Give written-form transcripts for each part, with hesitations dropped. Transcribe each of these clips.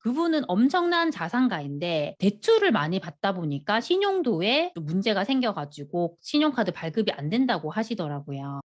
그분은 엄청난 자산가인데 대출을 많이 받다 보니까 신용도에 좀 문제가 생겨 가지고 신용카드 발급이 안 된다고 하시더라고요.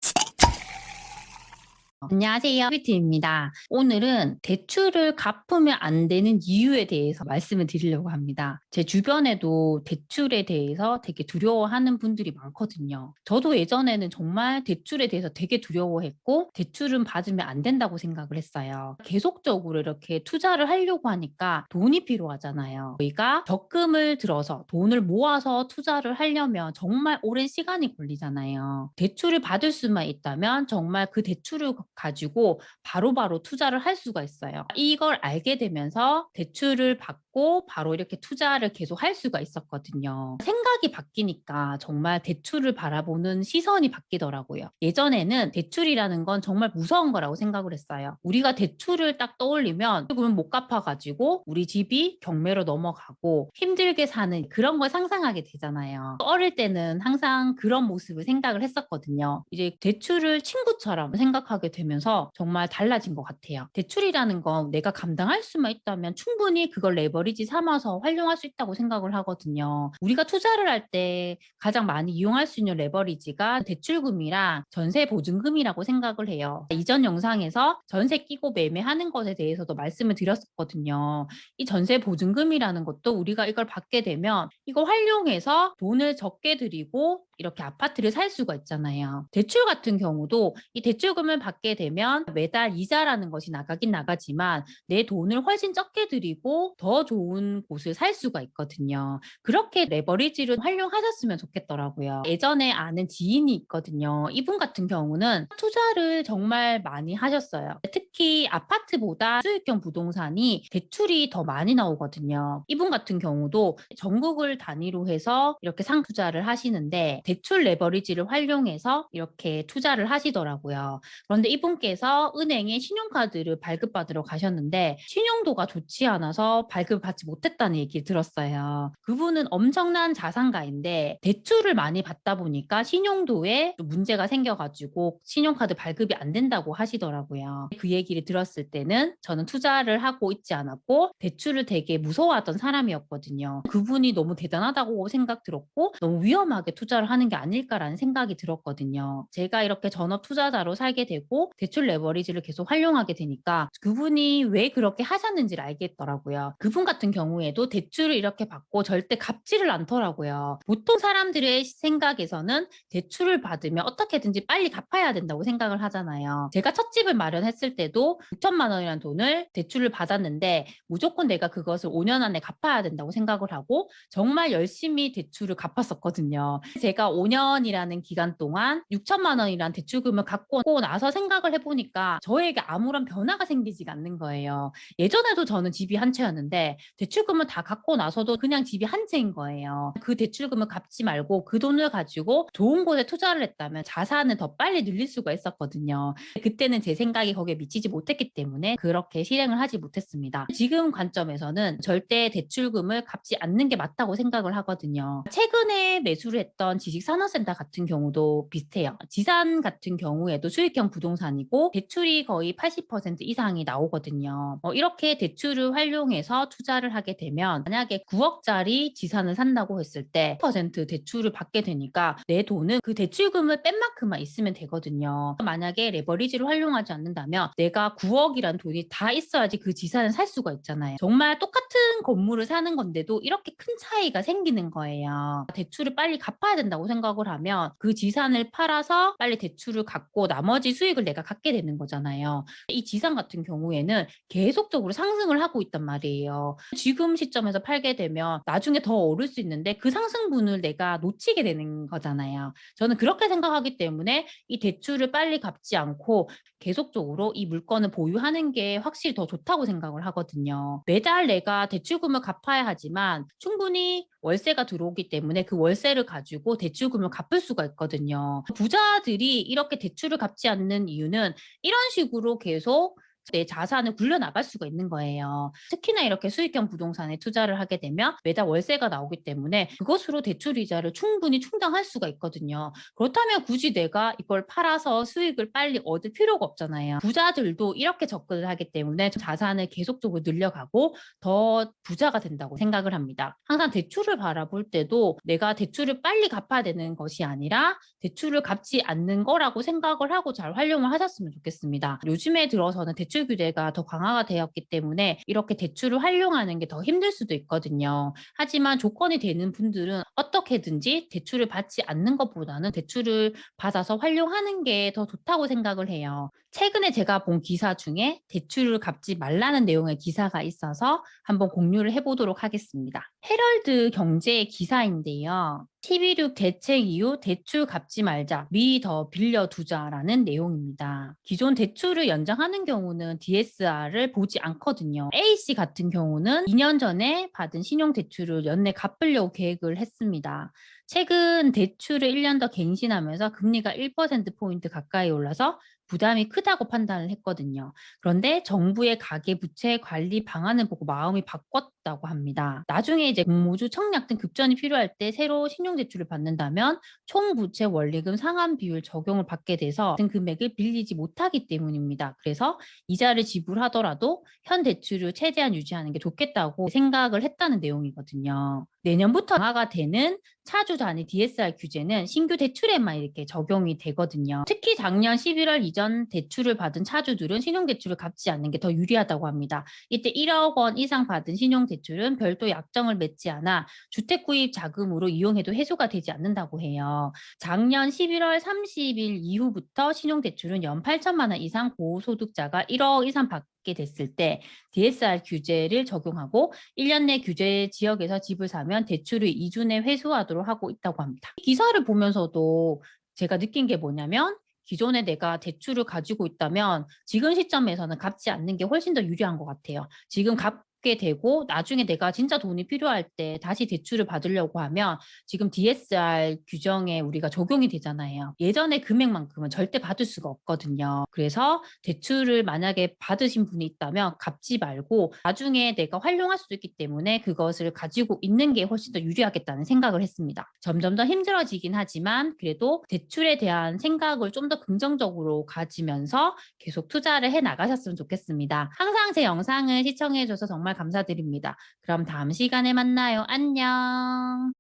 안녕하세요. 뷰티입니다. 오늘은 대출을 갚으면 안 되는 이유에 대해서 말씀을 드리려고 합니다. 제 주변에도 대출에 대해서 되게 두려워하는 분들이 많거든요. 저도 예전에는 정말 대출에 대해서 되게 두려워했고 대출은 받으면 안 된다고 생각을 했어요. 계속적으로 이렇게 투자를 하려고 하니까 돈이 필요하잖아요. 저희가 적금을 들어서 돈을 모아서 투자를 하려면 정말 오랜 시간이 걸리잖아요. 대출을 받을 수만 있다면 정말 그 대출을 가지고 바로바로 투자를 할 수가 있어요. 이걸 알게 되면서 대출을 받고 바로 이렇게 투자를 계속 할 수가 있었거든요. 생각이 바뀌니까 정말 대출을 바라보는 시선이 바뀌더라고요. 예전에는 대출이라는 건 정말 무서운 거라고 생각을 했어요. 우리가 대출을 딱 떠올리면 조금 못 갚아가지고 우리 집이 경매로 넘어가고 힘들게 사는 그런 걸 상상하게 되잖아요. 어릴 때는 항상 그런 모습을 생각을 했었거든요. 이제 대출을 친구처럼 생각하게 되면서 정말 달라진 것 같아요. 대출이라는 건 내가 감당할 수만 있다면 충분히 그걸 레버리지 삼아서 활용할 수 있다고 생각을 하거든요. 우리가 투자를 할 때 가장 많이 이용할 수 있는 레버리지가 대출금이랑 전세 보증금이라고 생각을 해요. 이전 영상에서 전세 끼고 매매하는 것에 대해서도 말씀을 드렸었거든요. 이 전세 보증금이라는 것도 우리가 이걸 받게 되면 이거 활용해서 돈을 적게 들이고 이렇게 아파트를 살 수가 있잖아요. 대출 같은 경우도 이 대출금을 받게 되면 매달 이자라는 것이 나가긴 나가지만 내 돈을 훨씬 적게 들이고 더 좋은 곳을 살 수가 있거든요. 그렇게 레버리지를 활용하셨으면 좋겠더라고요. 예전에 아는 지인이 있거든요. 이분 같은 경우는 투자를 정말 많이 하셨어요. 특히 아파트보다 수익형 부동산이 대출이 더 많이 나오거든요. 이분 같은 경우도 전국을 단위로 해서 이렇게 상투자를 하시는데 대출 레버리지를 활용해서 이렇게 투자를 하시더라고요. 그런데 이분께서 은행에 신용카드를 발급받으러 가셨는데 신용도가 좋지 않아서 발급을 받지 못했다는 얘기를 들었어요. 그분은 엄청난 자산가인데 대출을 많이 받다 보니까 신용도에 좀 문제가 생겨가지고 신용카드 발급이 안 된다고 하시더라고요. 그 얘기를 들었을 때는 저는 투자를 하고 있지 않았고 대출을 되게 무서워하던 사람이었거든요. 그분이 너무 대단하다고 생각 들었고 너무 위험하게 투자를 하는 게 아닐까라는 생각이 들었거든요. 제가 이렇게 전업 투자자로 살게 되고 대출 레버리지를 계속 활용하게 되니까 그분이 왜 그렇게 하셨는지를 알겠더라고요. 그분 같은 경우에도 대출을 이렇게 받고 절대 갚지를 않더라고요. 보통 사람들의 생각에서는 대출을 받으면 어떻게든지 빨리 갚아야 된다고 생각을 하잖아요. 제가 첫 집을 마련했을 때도 6천만 원이라는 돈을 대출을 받았는데 무조건 내가 그것을 5년 안에 갚아야 된다고 생각을 하고 정말 열심히 대출을 갚았었거든요. 제가 5년이라는 기간 동안 6천만 원이라는 대출금을 갖고 나서 생각을 해보니까 저에게 아무런 변화가 생기지가 않는 거예요. 예전에도 저는 집이 한 채였는데 대출금을 다 갖고 나서도 그냥 집이 한 채인 거예요. 그 대출금을 갚지 말고 그 돈을 가지고 좋은 곳에 투자를 했다면 자산을 더 빨리 늘릴 수가 있었거든요. 그때는 제 생각이 거기에 미치지 못했기 때문에 그렇게 실행을 하지 못했습니다. 지금 관점에서는 절대 대출금을 갚지 않는 게 맞다고 생각을 하거든요. 최근에 매수를 했던 지식산업센터 같은 경우도 비슷해요. 지산 같은 경우에도 수익형 부동산이고 대출이 거의 80% 이상이 나오거든요. 이렇게 대출을 활용해서 투자를 하게 되면 만약에 9억짜리 지산을 산다고 했을 때 10% 대출을 받게 되니까 내 돈은 그 대출금을 뺀 만큼만 있으면 되거든요. 만약에 레버리지를 활용하지 않는다면 내가 9억이란 돈이 다 있어야지 그 지산을 살 수가 있잖아요. 정말 똑같은 건물을 사는 건데도 이렇게 큰 차이가 생기는 거예요. 대출을 빨리 갚아야 된다고 생각을 하면 그 지산을 팔아서 빨리 대출을 갚고 나머지 수익을 내가 갖게 되는 거잖아요. 이 지산 같은 경우에는 계속적으로 상승을 하고 있단 말이에요. 지금 시점에서 팔게 되면 나중에 더 오를 수 있는데 그 상승분을 내가 놓치게 되는 거잖아요. 저는 그렇게 생각하기 때문에 이 대출을 빨리 갚지 않고 계속적으로 이 물건을 보유하는 게 확실히 더 좋다고 생각을 하거든요. 매달 내가 대출금을 갚아야 하지만 충분히 월세가 들어오기 때문에 그 월세를 가지고 대출금을 갚을 수가 있거든요. 부자들이 이렇게 대출을 갚지 않는 이유는 이런 식으로 계속 내 자산을 굴려나갈 수가 있는 거예요. 특히나 이렇게 수익형 부동산에 투자를 하게 되면 매달 월세가 나오기 때문에 그것으로 대출 이자를 충분히 충당할 수가 있거든요. 그렇다면 굳이 내가 이걸 팔아서 수익을 빨리 얻을 필요가 없잖아요. 부자들도 이렇게 접근을 하기 때문에 자산을 계속적으로 늘려가고 더 부자가 된다고 생각을 합니다. 항상 대출을 바라볼 때도 내가 대출을 빨리 갚아야 되는 것이 아니라 대출을 갚지 않는 거라고 생각을 하고 잘 활용을 하셨으면 좋겠습니다. 요즘에 들어서는 대출 규제가 더 강화가 되었기 때문에 이렇게 대출을 활용하는 게 더 힘들 수도 있거든요. 하지만 조건이 되는 분들은 어떻게든지 대출을 받지 않는 것보다는 대출을 받아서 활용하는 게 더 좋다고 생각을 해요. 최근에 제가 본 기사 중에 대출을 갚지 말라는 내용의 기사가 있어서 한번 공유를 해보도록 하겠습니다. 헤럴드 경제의 기사인데요. 11.6 대책 이후 대출 갚지 말자, 미리 더 빌려두자라는 내용입니다. 기존 대출을 연장하는 경우는 DSR을 보지 않거든요. A씨 같은 경우는 2년 전에 받은 신용대출을 연내 갚으려고 계획을 했습니다. 최근 대출을 1년 더 갱신하면서 금리가 1%포인트 가까이 올라서 부담이 크다고 판단을 했거든요. 그런데 정부의 가계부채 관리 방안을 보고 마음이 바꿨다고 합니다. 나중에 이제 공모주 청약 등 급전이 필요할 때 새로 신용대출을 받는다면 총부채 원리금 상환 비율 적용을 받게 돼서 등 금액을 빌리지 못하기 때문입니다. 그래서 이자를 지불하더라도 현 대출을 최대한 유지하는 게 좋겠다고 생각을 했다는 내용이거든요. 내년부터 강화가 되는 차주 단위 DSR 규제는 신규 대출에만 이렇게 적용이 되거든요. 특히 작년 11월 이전 대출을 받은 차주들은 신용대출을 갚지 않는 게 더 유리하다고 합니다. 이때 1억 원 이상 받은 신용대출은 별도 약정을 맺지 않아 주택 구입 자금으로 이용해도 해소가 되지 않는다고 해요. 작년 11월 30일 이후부터 신용대출은 연 8천만 원 이상 고소득자가 1억 이상 받게 됐을 때 DSR 규제를 적용하고 1년 내 규제 지역에서 집을 사면 대출을 2주 내 회수하도록 하고 있다고 합니다. 기사를 보면서도 제가 느낀 게 뭐냐면 기존에 내가 대출을 가지고 있다면 지금 시점에서는 갚지 않는 게 훨씬 더 유리한 것 같아요. 지금 갚게 되고 나중에 내가 진짜 돈이 필요할 때 다시 대출을 받으려고 하면 지금 DSR 규정에 우리가 적용이 되잖아요. 예전의 금액만큼은 절대 받을 수가 없거든요. 그래서 대출을 만약에 받으신 분이 있다면 갚지 말고 나중에 내가 활용할 수 있기 때문에 그것을 가지고 있는 게 훨씬 더 유리하겠다는 생각을 했습니다. 점점 더 힘들어지긴 하지만 그래도 대출에 대한 생각을 좀 더 긍정적으로 가지면서 계속 투자를 해 나가셨으면 좋겠습니다. 항상 제 영상을 시청해 줘서 정말 감사드립니다. 그럼 다음 시간에 만나요. 안녕.